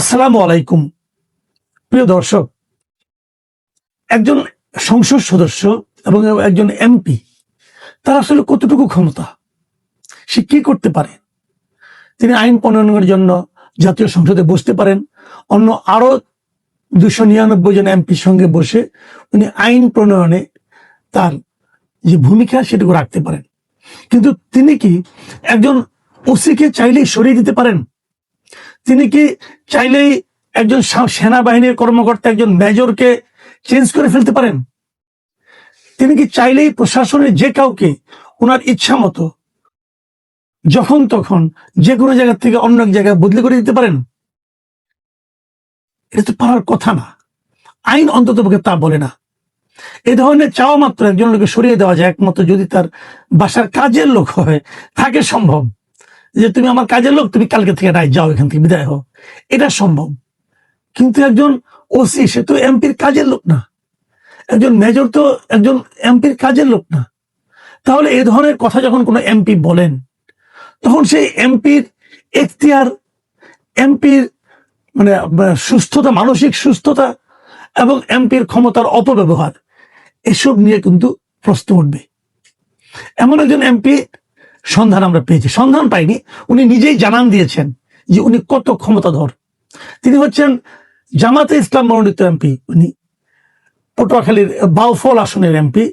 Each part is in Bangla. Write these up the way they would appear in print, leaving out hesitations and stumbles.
আসসালামু আলাইকুম। প্রিয় দর্শক, একজন সংসদ সদস্য এবং একজন এমপি তার আসলে কতটুকু ক্ষমতা, সে কি করতে পারে? তিনি আইন প্রণয়নের জন্য জাতীয় সংসদে বসতে পারেন, অন্য আরো 299 জন এমপির সঙ্গে বসে উনি আইন প্রণয়নে তার যে ভূমিকা সেটুকু রাখতে পারেন। কিন্তু তিনি কি একজন ওসিকে চাইলেই সরিয়ে দিতে পারেন? তিনি কি চাইলেই একজন সেনাবাহিনীর কর্মকর্তা, একজন মেজরকে চেঞ্জ করে ফেলতে পারেন? তিনি কি চাইলেই প্রশাসনের যে কাউকে ওনার ইচ্ছা মতো যখন তখন যে কোনো জায়গা থেকে অন্য এক জায়গায় বদলি করে দিতে পারেন? এটা তো পারার কথা না। আইন অন্ততপক্ষে তা বলে না। এই ধরনের চাওয়া মাত্র একজন লোককে সরিয়ে দেওয়া যায় একমাত্র যদি তার বাসার কাজের লোক হয়, থাকে সম্ভব যে তুমি আমার কাজের লোক, তুমি কালকে থেকে নাই, যাও এখান থেকে, বিদায় হও, এটা সম্ভব। কিন্তু একজন ওসি সে তো এমপির কাজের লোক না, একজন মেজর তো একজন এমপির কাজের লোক না। তাহলে এই ধরনের কথা যখন কোনো এমপি বলেন, তখন সেই এমপির এখতিয়ার, এমপির মানে সুস্থতা, মানসিক সুস্থতা এবং এমপির ক্ষমতার অপব্যবহার, এসব নিয়ে কিন্তু প্রশ্ন উঠবে। এমন একজন এমপি সন্ধান আমরা পেয়েছি, সন্ধান পাইনি, উনি নিজেই জানান দিয়েছেন যে উনি কত ক্ষমতাধর। তিনি হচ্ছেন জামাতে ইসলাম মনোনীত এমপি, উনি পটুয়াখালীর বাউফল আসনের এমপি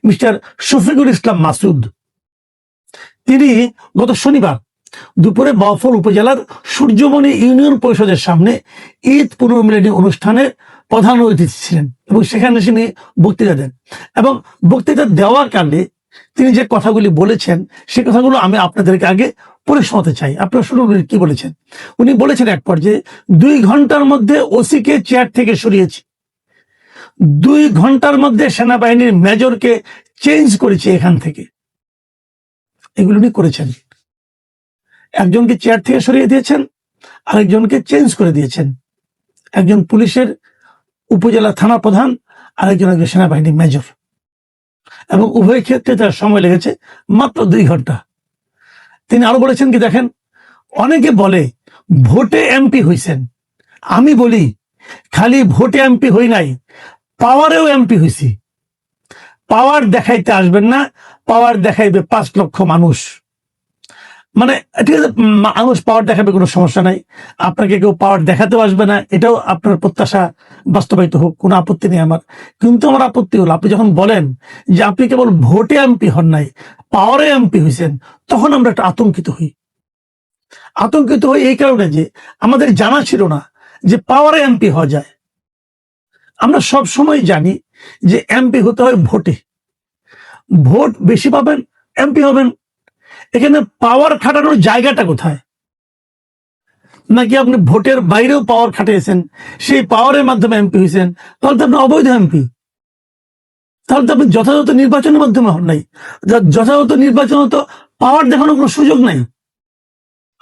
মিস্টার শফিকুল ইসলাম মাসুদ। তিনি গত শনিবার দুপুরে বাউফল উপজেলার সূর্যমণি ইউনিয়ন পরিষদের সামনে ঈদ পুনর্মিলনী অনুষ্ঠানের প্রধান অতিথি ছিলেন এবং সেখানে তিনি বক্তৃতা দেন। এবং বক্তৃতা দেওয়ার কারণে তিনি যে কথাগুলি বলেছেন সে কথাগুলো আমি আপনাদেরকে আগে পড়ে শোনাতে চাই। আপনারা শুনুন কি বলেছেন। উনি বলেছেন এক পর্যায়ে 2 ঘন্টার মধ্যে ওসিকে চেয়ার থেকে সরিয়েছি, 2 ঘন্টার মধ্যে সেনাবাহিনীর মেজরকে চেঞ্জ করেছে এখান থেকে। এগুলো উনি করেছেন। একজনকে চেয়ার থেকে সরিয়ে দিয়েছেন, আরেকজনকে চেঞ্জ করে দিয়েছেন। একজন পুলিশের উপজেলা থানা প্রধান, আরেকজন একজন সেনাবাহিনীর মেজর, এবং উভয় ক্ষেত্রে তার সময় লেগেছে মাত্র 2 ঘন্টা। তিনি আরো বলেছেন কি দেখেন, অনেকে বলে ভোটে এমপি হইছেন, আমি বলি খালি ভোটে এমপি হই নাই, পাওয়ারেও এমপি হইছি। পাওয়ার দেখাইতে আসবেন না, পাওয়ার দেখাইবে 5 লক্ষ মানুষ। মানে ঠিক আছে, মানুষ পাওয়ার দেখাবে, কোনো সমস্যা নাই, আপনাকে কেউ পাওয়ার দেখাতেও আসবে না, এটাও আপনার প্রত্যাশা বাস্তবায়িত হোক, কোনো আপত্তি নেই আমার। কিন্তু আমার আপত্তি হলো আপনি যখন বলেন যে আপনি কেবল ভোটে এমপি হন নাই, পাওয়ারে এমপি হয়েছেন, তখন আমরা একটা আতঙ্কিত হই। আতঙ্কিত হই এই কারণে যে আমাদের জানা ছিল না যে পাওয়ারে এমপি হওয়া যায়। আমরা সব সময় জানি যে এমপি হতে হয় ভোটে, ভোট বেশি পাবেন এমপি হবেন। এখানে পাওয়ার খাটানোর জায়গাটা কোথায়? নাকি আপনি ভোটের বাইরেও পাওয়ার খাটিয়েছেন, সেই পাওয়ারের মাধ্যমে এমপি হয়েছেন, তাহলে তো আপনি অবৈধ এমপি। তাহলে তো আপনি যথাযথ নির্বাচনের মাধ্যমে হন নাই। যথাযথ নির্বাচন তো পাওয়ার দেখানোর কোনো সুযোগ নাই,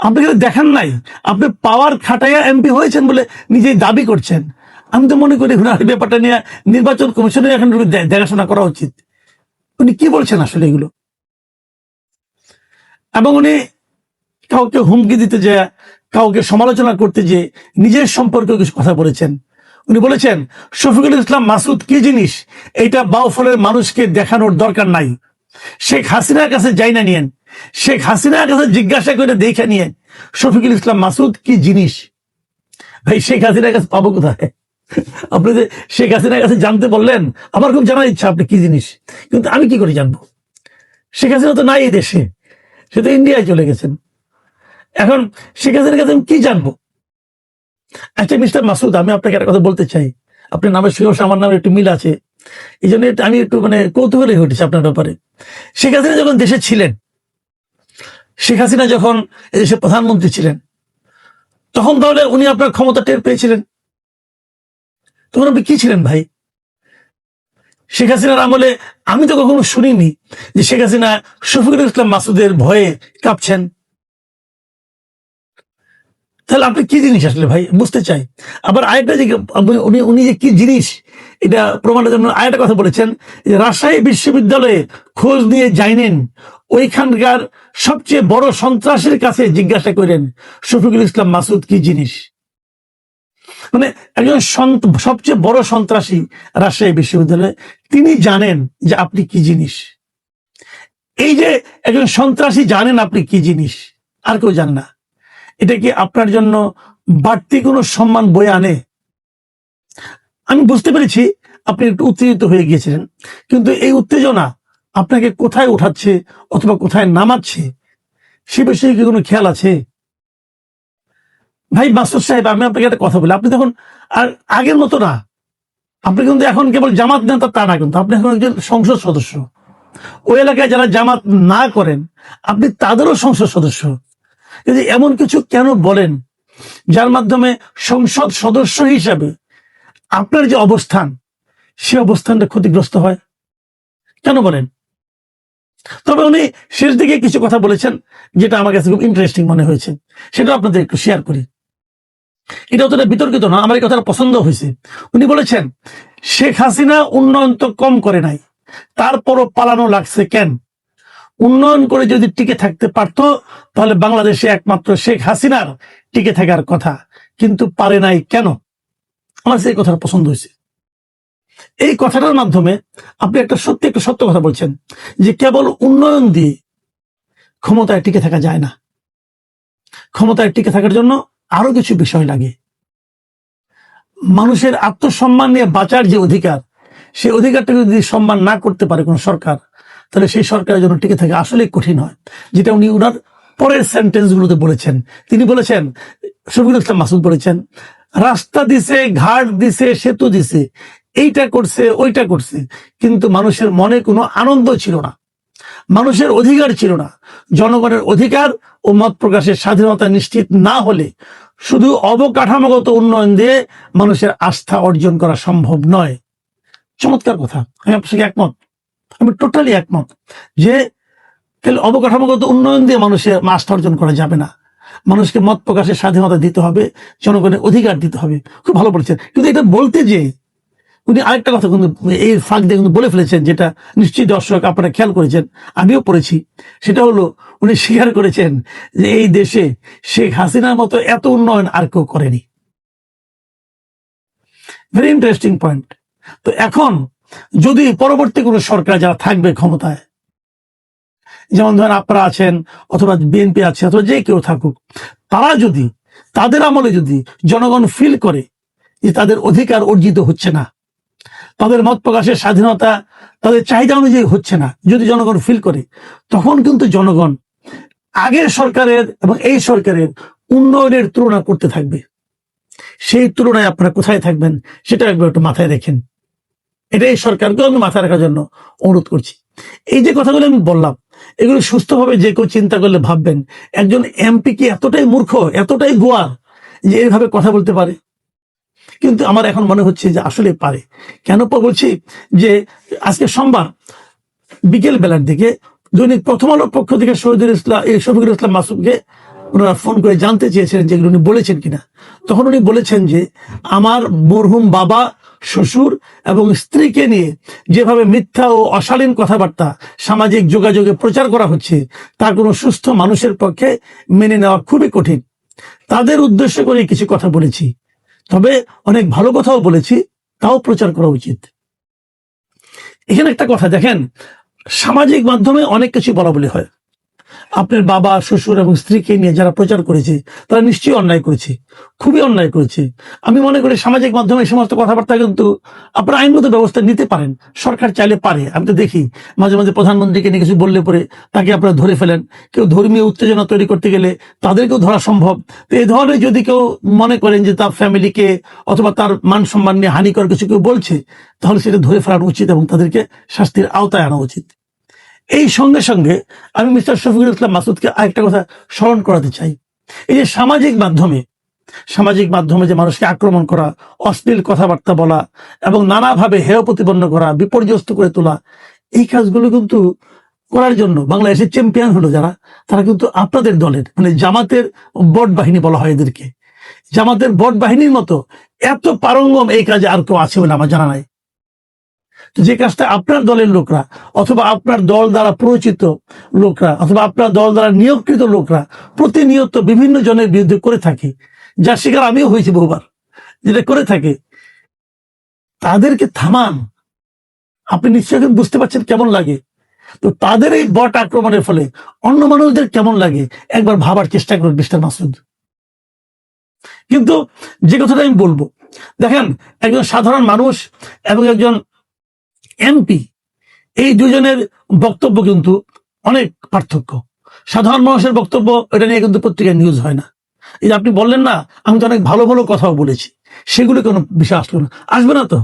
আপনি কিন্তু দেখান নাই। আপনি পাওয়ার খাটাইয়া এমপি হয়েছেন বলে নিজেই দাবি করছেন। আমি তো মনে করি ব্যাপারটা নিয়ে নির্বাচন কমিশনের এখন দেখাশোনা করা উচিত। উনি কি বলছেন আসলে এগুলো? এবং উনি কাউকে হুমকি দিতে যে, কাউকে সমালোচনা করতে যে নিজের সম্পর্কে কিছু কথা বলেছেন। উনি বলেছেন শফিকুল ইসলাম মাসুদ কি জিনিস এটা বাউফলের মানুষকে দেখানোর দরকার নাই। শেখ হাসিনার কাছে যাই না নিয়েন, শেখ হাসিনার কাছে জিজ্ঞাসা করে দেখে নিয়েন শফিকুল ইসলাম মাসুদ কি জিনিস। ভাই, শেখ হাসিনার কাছে পাবো কোথায়? আপনি যে শেখ হাসিনার কাছে জানতে বললেন, আমার খুব জানার ইচ্ছা আপনি কি জিনিস, কিন্তু আমি কি করে জানবো? শেখ হাসিনা তো নাই এই দেশে, সে তো ইন্ডিয়ায় চলে গেছেন। এখন শেখ হাসিনার কাছে আমি কি জানবো? আচ্ছা মিস্টার মাসুদ, আমি আপনাকে একটা কথা বলতে চাই। আপনার নামের সঙ্গে আমার নামের একটু মিল আছে, এই জন্য আমি একটু কৌতূহলী হয়েছি আপনার ব্যাপারে। শেখ হাসিনা যখন দেশে ছিলেন, শেখ হাসিনা যখন এদেশের প্রধানমন্ত্রী ছিলেন, তখন তাহলে উনি আপনার ক্ষমতা টের পেয়েছিলেন? তখন আপনি কি ছিলেন ভাই? শেখ হাসিনার আমলে আমি তো কখনো শুনিনি যে শেখ হাসিনা শফিকুল ইসলাম মাসুদের ভয়ে কাঁপছেন। তাহলে আপনি কি জিনিস আসলে ভাই, বুঝতে চাই। আবার আরেকটা যে উনি যে কি জিনিস এটা প্রমাণের জন্য আরেকটা কথা বলেছেন যে রাজশাহী বিশ্ববিদ্যালয়ে খোঁজ নিয়ে যাইনেন, ওইখানকার সবচেয়ে বড় সন্ত্রাসের কাছে জিজ্ঞাসা করেন শফিকুল ইসলাম মাসুদ কি জিনিস। মানে একজন সবচেয়ে বড় সন্ত্রাসী রাজশাহী বিশ্ববিদ্যালয়ে, তিনি জানেন যে আপনি কি জিনিস। এই যে একজন সন্ত্রাসী জানেন আপনি কি জিনিস, আর কেউ জানে না, এটা কি আপনার জন্য বাড়তি কোনো সম্মান বয়ে আনে? আমি বুঝতে পেরেছি আপনি একটু উত্তেজিত হয়ে গিয়েছিলেন, কিন্তু এই উত্তেজনা আপনাকে কোথায় উঠাচ্ছে অথবা কোথায় নামাচ্ছে সে বিষয়ে কি কোনো খেয়াল আছে? ভাই মাসুদ সাহেব, আমি আপনাকে একটা কথা বলি, আপনি তখন আর আগের মতো না। আপনি কিন্তু এখন কেবল জামাত নেতা তা না, কিন্তু আপনি এখন একজন সংসদ সদস্য। ওই এলাকায় যারা জামাত না করেন আপনি তাদেরও সংসদ সদস্য। কিন্তু এমন কিছু কেন বলেন যার মাধ্যমে সংসদ সদস্য হিসাবে আপনার যে অবস্থান, সে অবস্থানটা ক্ষতিগ্রস্ত হয়? কেন বলেন? তবে উনি শেষ দিকে কিছু কথা বলেছেন যেটা আমার কাছে খুব ইন্টারেস্টিং মনে হয়েছে, সেটা আপনাদের একটু শেয়ার করি। এটা অতটা বিতর্কিত না, আমার এই কথাটা পছন্দ হয়েছে। উনি বলেছেন, শেখ হাসিনা উন্নয়ন তো কম করে নাই, তারপরও পালানো লাগছে কেন? উন্নয়ন করে যদি টিকে থাকতে পারত তাহলে বাংলাদেশে একমাত্র শেখ হাসিনার টিকে থাকার কথা, কিন্তু পারে নাই কেন? আমার সেই কথাটা পছন্দ হয়েছে। এই কথাটার মাধ্যমে আপনি একটা সত্য কথা বলছেন যে কেবল উন্নয়ন দিয়ে ক্ষমতায় টিকে থাকা যায় না। ক্ষমতায় টিকে থাকার জন্য আরো কিছু বিষয় লাগে। মানুষের আত্মসম্মান নিয়ে বাঁচার যে অধিকার, সেই অধিকারটাকে যদি সম্মান না করতে পারে কোন সরকার, তাহলে সেই সরকারের জন্য টিকে থাকা আসলেই কঠিন হয়। যেটা উনি ওনার পরের সেন্টেন্স গুলোতে বলেছেন। তিনি বলেছেন, শফিকুল ইসলাম মাসুদ বলেছেন, রাস্তা দিছে, ঘাট দিছে, সেতু দিছে, এইটা করছে, ওইটা করছে, কিন্তু মানুষের মনে কোনো আনন্দ ছিল না, মানুষের অধিকার ছিল না। জনগণের অধিকার ও মত প্রকাশের স্বাধীনতা নিশ্চিত না হলে শুধু অবকাঠামোগত উন্নয়ন দিয়ে মানুষের আস্থা অর্জন করা সম্ভব নয়। চমৎকার কথা, আমি আপনার সঙ্গে একমত, আমি টোটালি একমত যে অবকাঠামোগত উন্নয়ন দিয়ে মানুষের আস্থা অর্জন করা যাবে না। মানুষকে মত প্রকাশের স্বাধীনতা দিতে হবে, জনগণের অধিকার দিতে হবে। খুব ভালো বলেছেন, কিন্তু এটা বলতে যে উনি আরেকটা কথা কিন্তু এই ফাঁক দিয়ে কিন্তু বলে ফেলেছেন, যেটা নিশ্চয়ই দর্শক আপনারা খেয়াল করেছেন, আমিও পড়েছি। সেটা হলো উনি স্বীকার করেছেন যে এই দেশে শেখ হাসিনার মতো এত উন্নয়ন আর কেউ করেনি। Very interesting point. তো এখন যদি পরবর্তী কোনো সরকার যারা থাকবে ক্ষমতায়, যেমন ধরেন আপনারা আছেন অথবা বিএনপি আছে অথবা যে কেউ থাকুক, তারা যদি তাদের আমলে যদি জনগণ ফিল করে যে তাদের অধিকার অর্জিত হচ্ছে না, তাদের মত প্রকাশের স্বাধীনতা তাদের চাহিদা অনুযায়ী হচ্ছে না, যদি জনগণ ফিল করে, তখন কিন্তু জনগণ আগের সরকারের এবং এই সরকারের উন্নয়নের তুলনা করতে থাকবে। সেই তুলনায় আপনারা কোথায় থাকবেন সেটা একবার একটু মাথায় রেখেন। এটা এই সরকারকে আমি মাথায় রাখার জন্য অনুরোধ করছি। এই যে কথাগুলো আমি বললাম, এগুলো সুস্থভাবে যে কেউ চিন্তা করলে ভাববেন, একজন এমপি কি এতটাই মূর্খ, এতটাই গোয়ার যে এইভাবে কথা বলতে পারে? কিন্তু আমার এখন মনে হচ্ছে যে আসলে পারে। কেন বলছি, যে আজকে সোমবার বিকেল বেলার দিকে দৈনিক প্রথম আলোর পক্ষ থেকে শফিকুল ইসলাম মাসুদকে ওনারা ফোন করে জানতে চেয়েছিলেন যেগুলো উনি বলেছেন কিনা। তখন উনি বলেছেন যে আমার মরহুম বাবা, শ্বশুর এবং স্ত্রীকে নিয়ে যেভাবে মিথ্যা ও অশালীন কথাবার্তা সামাজিক যোগাযোগে প্রচার করা হচ্ছে, তা কোনো সুস্থ মানুষের পক্ষে মেনে নেওয়া খুবই কঠিন। তাদের উদ্দেশ্য করে কিছু কথা বলেছি, তবে অনেক ভালো কথাও বলেছি, তাও প্রচার করা উচিত। এখানে একটা কথা দেখেন, সামাজিক মাধ্যমে অনেক কিছু বলা বলি হয়। আপনার বাবা, শ্বশুর এবং স্ত্রীকে নিয়ে যারা প্রচার করেছে তারা নিশ্চয়ই অন্যায় করেছে, খুবই অন্যায় করেছে। আমি মনে করি সামাজিক মাধ্যমে এই সমস্ত কথাবার্তা কিন্তু আপনারা আইনগত ব্যবস্থা নিতে পারেন, সরকার চাইলে পারে। আমি তো দেখি মাঝে মাঝে প্রধানমন্ত্রীকে নিয়ে কিছু বললে পরে তাকে আপনারা ধরে ফেলেন। কেউ ধর্মীয় উত্তেজনা তৈরি করতে গেলে তাদেরকেও ধরা সম্ভব। তো এই ধরনের যদি কেউ মনে করেন যে তার ফ্যামিলিকে অথবা তার মান সম্মান নিয়ে হানিকর কিছু কেউ বলছে, তাহলে সেটা ধরে ফেলানো উচিত এবং তাদেরকে শাস্তির আওতায় আনা উচিত। এই সঙ্গে সঙ্গে আমি মিস্টার শফিকুল ইসলাম মাসুদকে আরেকটা কথা স্মরণ করাতে চাই। এই যে সামাজিক মাধ্যমে যে মানুষকে আক্রমণ করা, অশ্লীল কথাবার্তা বলা এবং নানাভাবে হেয় প্রতিপন্ন করা, বিপর্যস্ত করে তোলা, এই কাজগুলো কিন্তু করার জন্য বাংলাদেশের চ্যাম্পিয়ন হলো যারা, তারা কিন্তু আপনাদের দলের মানে জামাতের বট বাহিনী বলা হয় এদেরকে। জামাতের বট বাহিনীর মতো এত পারঙ্গম এই কাজে আর কেউ আছে বলে আমার জানা নাই। তো যে কাজটা আপনার দলের লোকরা অথবা আপনার দল দ্বারা পরিচিত লোকরা অথবা আপনার দল দ্বারা নিয়োগকৃত লোকরা প্রতিনিয়ত বিভিন্ন জনের বিরুদ্ধে করে থাকে, যার শিকার আমিও হয়েছি বহুবার, যেটা করে থাকে, তাদেরকে থামান। আপনি নিশ্চয়ই বুঝতে পারছেন কেমন লাগে। তো তাদের এই বট আক্রমণের ফলে অন্য মানুষদের কেমন লাগে একবার ভাবার চেষ্টা করুন মিস্টার মাসুদ। কিন্তু যে কথাটা আমি বলবো, দেখেন, একজন সাধারণ মানুষ এবং একজন এমপি, এই দুজনের বক্তব্য কিন্তু অনেক পার্থক্য। সাধারণ মানুষের বক্তব্য এটা নিয়ে কিন্তু পত্রিকায় নিউজ হয় না। এই যে আপনি বললেন না, আমি তো অনেক ভালো ভালো কথাও বলেছি, সেগুলো কোনো বিষয় আসলো না, আসবে না। তো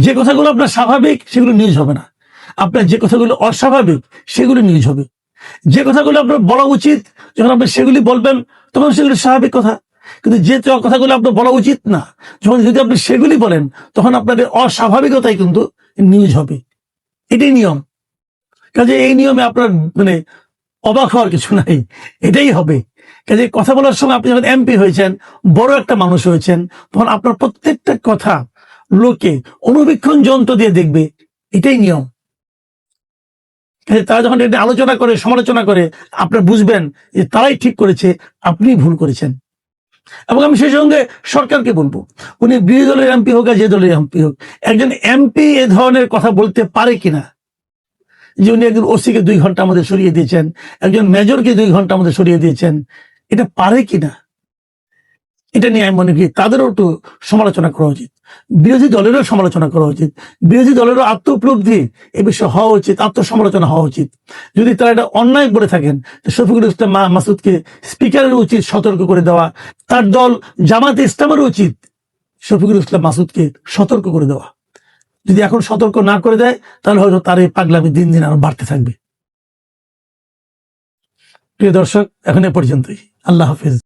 যে কথাগুলো আপনার স্বাভাবিক সেগুলো নিউজ হবে না, আপনার যে কথাগুলো অস্বাভাবিক সেগুলো নিউজ হবে। যে কথাগুলো আপনার বলা উচিত, যখন আপনি সেগুলি বলবেন তখন সেগুলি স্বাভাবিক কথা। কিন্তু যে কথাগুলো আপনার বলা উচিত না, যখন যদি আপনি সেগুলি বলেন, তখন আপনাদের অস্বাভাবিকতাই কিন্তু নিউজ হবে। এটাই নিয়ম। কাজে এই নিয়মে আপনার মানে অবাক হওয়ার কিছু নাই, এটাই হবে। কাজে কথা বলার সময় আপনি যখন এমপি হয়েছেন, বড় একটা মানুষ হয়েছেন, তখন আপনার প্রত্যেকটা কথা লোকে অনুবীক্ষণ যন্ত্র দিয়ে দেখবে, এটাই নিয়ম। তারা যখন এটা আলোচনা করে, সমালোচনা করে, আপনার বুঝবেন যে তারাই ঠিক করেছে, আপনি ভুল করেছেন। এবং আমি সেই সঙ্গে সরকারকে বলবো, উনি বিরোধী দলের এমপি হোক আর যে দলের এমপি হোক, একজন এমপি এ ধরনের কথা বলতে পারে কিনা, যে উনি একজন ওসিকে 2 ঘন্টা আমাদের সরিয়ে দিয়েছেন, একজন মেজরকে 2 ঘন্টা আমাদের সরিয়ে দিয়েছেন, এটা পারে কিনা, এটা নিয়ে আমি মনে করি তাদেরও একটু সমালোচনা করা উচিত। বিরোধী দলেরও সমালোচনা করা উচিত, বিরোধী দলেরও আত্মোপলব্ধি এ বিষয়ে হওয়া উচিত, আত্মসমালোচনা হওয়া উচিত। যদি তারা এটা অন্যায় করে থাকেন, শফিকুল ইসলাম মাসুদকে স্পিকারের উচিত সতর্ক করে দেওয়া, তার দল জামাতে ইসলামের উচিত শফিকুল ইসলাম মাসুদকে সতর্ক করে দেওয়া। যদি এখন সতর্ক না করে দেয়, তাহলে হয়তো তার এই পাগলামি দিন দিন আরো বাড়তে থাকবে। প্রিয় দর্শক, এখন এ পর্যন্তই। আল্লাহ হাফিজ।